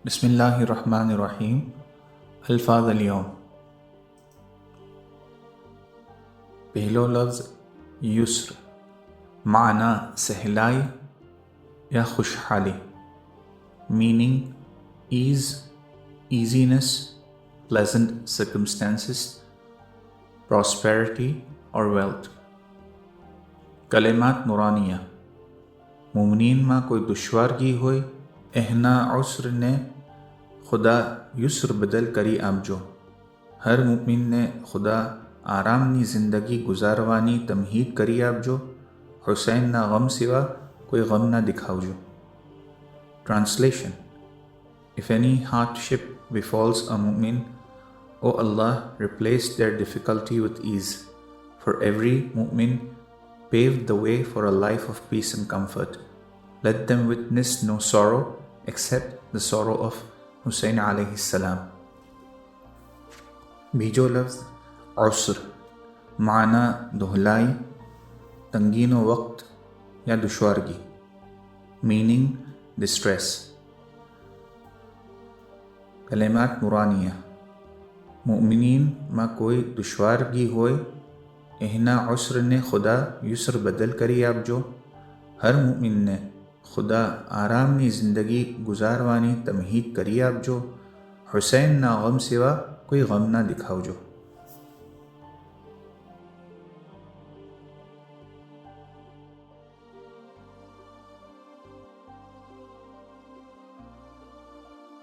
بسم اللہ الرحمن الرحیم۔ الفاظ اليوم۔ پہلو لفظ یسر، معنی سہلائی یا خوشحالی، meaning is, easiness, pleasant circumstances، prosperity اور wealth۔ کلمات نورانیہ، مومنین ما کوئی دشوارگی ہوئی اہنا عسر نے خدا یسر بدل کری اب جو، ہر مومن نے خدا آرامنی زندگی گزاروانی تمہید کری اب جو، حسین نہ غم سوا کوئی غم نہ دکھاؤ جو۔ Translation: If any hardship befalls a mu'min, O Allah, replace their difficulty with ease. For every mu'min paved the way for a life of peace and comfort. Let them witness no sorrow except the sorrow of حسین علیہ السلام۔ بیجو لفظ عسر، معنی دہلائی، تنگین و وقت یا دشوارگی، meaning distress. کلمات نورانیہ، مومنین ما کوئی دشوارگی ہوئے اہنا عسر نے خدا یسر بدل کری اب جو، ہر مومن نے خدا آرامنی زندگی گزاروانی تمہید کری اب جو، حسین نہ غم سوا کوئی غم نہ دکھاؤ جو۔